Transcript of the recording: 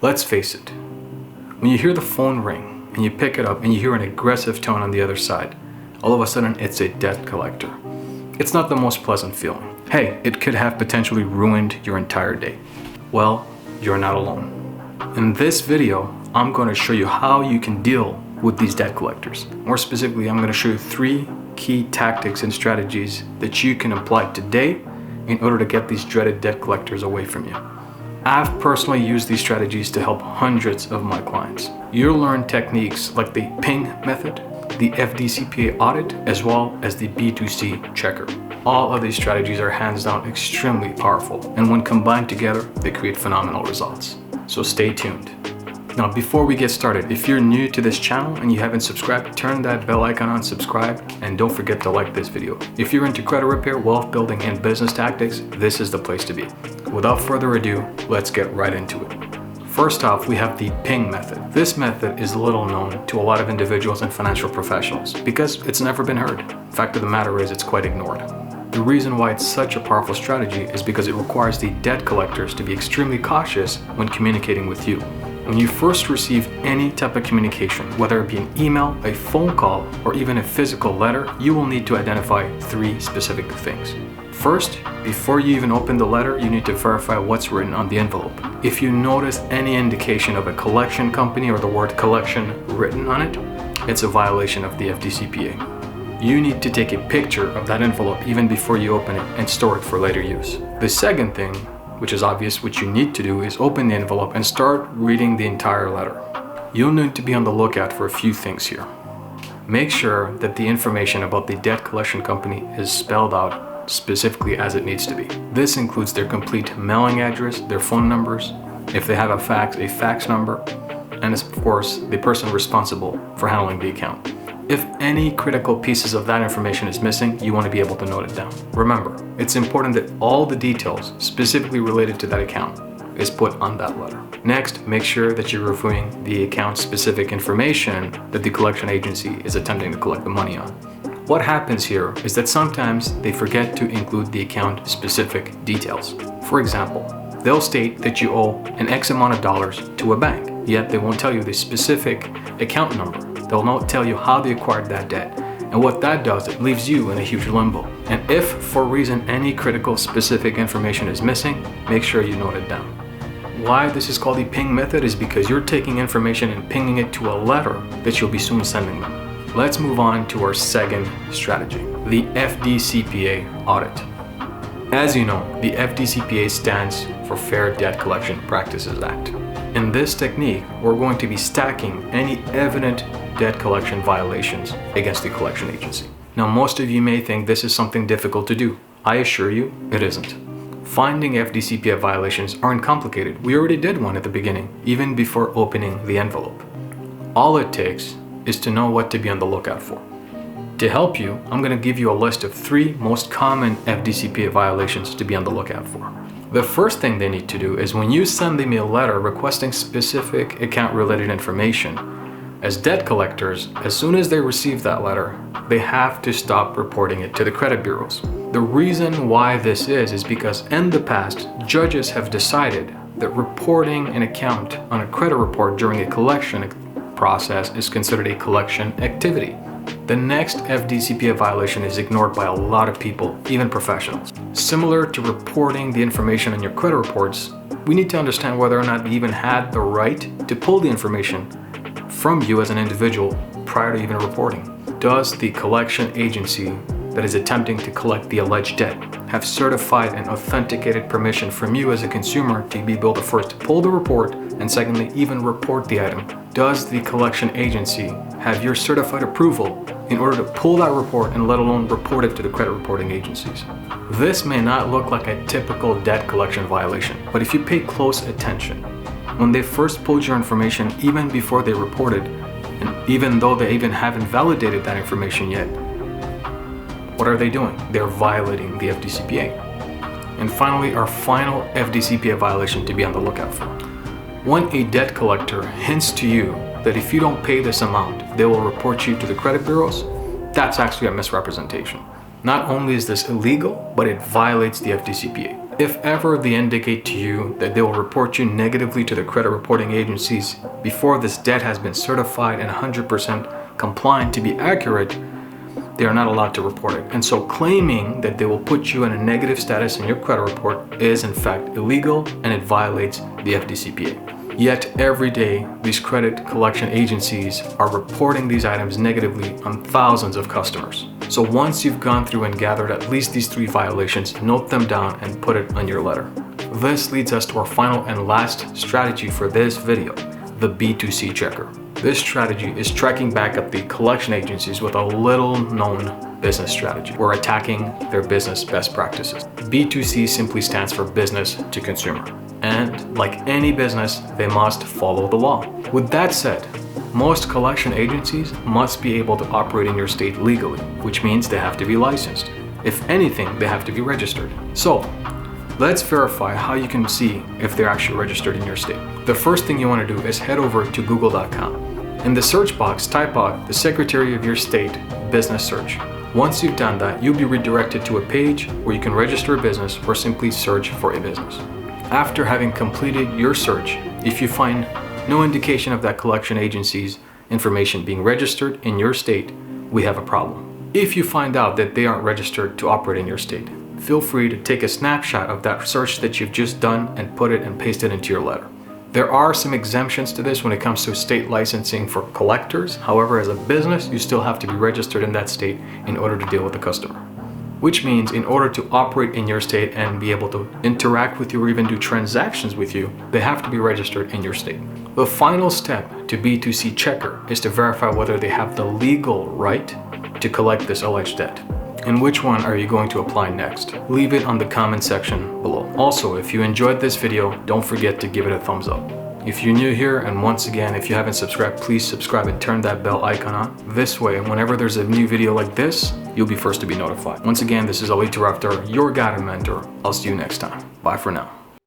Let's face it, when you hear the phone ring and you pick it up and you hear an aggressive tone on the other side, all of a sudden it's a debt collector. It's not the most pleasant feeling. Hey, it could have potentially ruined your entire day. Well, you're not alone. In this video, I'm going to show you how you can deal with these debt collectors. More specifically, I'm going to show you 3 key tactics and strategies that you can apply today in order to get these dreaded debt collectors away from you. I've personally used these strategies to help hundreds of my clients. You'll learn techniques like the ping method, the Fdcpa audit, as well as the B2C checker. All of these strategies are hands down extremely powerful, and when combined together, they create phenomenal results. So stay tuned. Now, before we get started, if you're new to this channel and you haven't subscribed, turn that bell icon on, subscribe, and don't forget to like this video. If you're into credit repair, wealth building, and business tactics, this is the place to be. Without further ado, let's get right into it. First off, we have the ping method. This method is little known to a lot of individuals and financial professionals because it's never been heard. Fact of the matter is, it's quite ignored. The reason why it's such a powerful strategy is because it requires the debt collectors to be extremely cautious when communicating with you. When you first receive any type of communication, whether it be an email, a phone call, or even a physical letter, you will need to identify 3 specific things. First, before you even open the letter, you need to verify what's written on the envelope. If you notice any indication of a collection company or the word collection written on it, it's a violation of the Fdcpa. You need to take a picture of that envelope even before you open it and store it for later use. The second thing, which is obvious, what you need to do is open the envelope and start reading the entire letter. You'll need to be on the lookout for a few things here. Make sure that the information about the debt collection company is spelled out specifically as it needs to be. This includes their complete mailing address, their phone numbers, if they have a fax number, and of course, the person responsible for handling the account. If any critical pieces of that information is missing, you want to be able to note it down. Remember, it's important that all the details specifically related to that account is put on that letter. Next, make sure that you're reviewing the account-specific information that the collection agency is attempting to collect the money on. What happens here is that sometimes they forget to include the account-specific details. For example, they'll state that you owe an X amount of dollars to a bank, yet they won't tell you the specific account number. They'll not tell you how they acquired that debt. And what that does, it leaves you in a huge limbo. And if for a reason any critical specific information is missing, make sure you note it down. Why this is called the ping method is because you're taking information and pinging it to a letter that you'll be soon sending them. Let's move on to our second strategy, the Fdcpa audit. As you know, the Fdcpa stands for Fair Debt Collection Practices Act. In this technique, we're going to be stacking any evident debt collection violations against the collection agency. Now, most of you may think this is something difficult to do. I assure you, it isn't. Finding Fdcpa violations aren't complicated. We already did one at the beginning, even before opening the envelope. All it takes is to know what to be on the lookout for. To help you, I'm going to give you a list of 3 most common Fdcpa violations to be on the lookout for. The first thing they need to do is when you send them a letter requesting specific account-related information, as debt collectors, as soon as they receive that letter, they have to stop reporting it to the credit bureaus. The reason why this is because in the past, judges have decided that reporting an account on a credit report during a collection process is considered a collection activity. The next Fdcpa violation is ignored by a lot of people, even professionals. Similar to reporting the information on your credit reports, we need to understand whether or not they even had the right to pull the information from you as an individual prior to even reporting. Does the collection agency that is attempting to collect the alleged debt have certified and authenticated permission from you as a consumer to be able to first pull the report and secondly even report the item? Does the collection agency have your certified approval in order to pull that report and let alone report it to the credit reporting agencies? This may not look like a typical debt collection violation, but if you pay close attention, when they first pulled your information, even before they reported, and even though they even haven't validated that information yet, what are they doing? They're violating the Fdcpa. And finally, our final Fdcpa violation to be on the lookout for. When a debt collector hints to you that if you don't pay this amount, they will report you to the credit bureaus, that's actually a misrepresentation. Not only is this illegal, but it violates the Fdcpa. If ever they indicate to you that they will report you negatively to the credit reporting agencies before this debt has been certified and 100% compliant to be accurate, they are not allowed to report it. And so claiming that they will put you in a negative status in your credit report is in fact illegal, and it violates the Fdcpa. Yet every day, these credit collection agencies are reporting these items negatively on thousands of customers. So once you've gone through and gathered at least these 3 violations, note them down and put it on your letter. This leads us to our final and last strategy for this video, the B2C checker. This strategy is tracking back at the collection agencies with a little known business strategy. We're attacking their business best practices. B2C simply stands for business to consumer. And like any business, they must follow the law. With that said, most collection agencies must be able to operate in your state legally, which means they have to be licensed. If anything, they have to be registered. So, let's verify how you can see if they're actually registered in your state. The first thing you want to do is head over to google.com. In the search box, type out the Secretary of your state business search. Once you've done that, you'll be redirected to a page where you can register a business or simply search for a business. After having completed your search, if you find no indication of that collection agency's information being registered in your state, we have a problem. If you find out that they aren't registered to operate in your state, feel free to take a snapshot of that search that you've just done and put it and paste it into your letter. There are some exemptions to this when it comes to state licensing for collectors. However, as a business, you still have to be registered in that state in order to deal with the customer. Which means in order to operate in your state and be able to interact with you or even do transactions with you, they have to be registered in your state. The final step to B2C checker is to verify whether they have the legal right to collect this alleged debt. And which one are you going to apply next? Leave it on the comment section below. Also, if you enjoyed this video, don't forget to give it a thumbs up. If you're new here, and once again, if you haven't subscribed, please subscribe and turn that bell icon on. This way, whenever there's a new video like this, you'll be first to be notified. Once again, this is Tarafdar, your guide and mentor. I'll see you next time. Bye for now.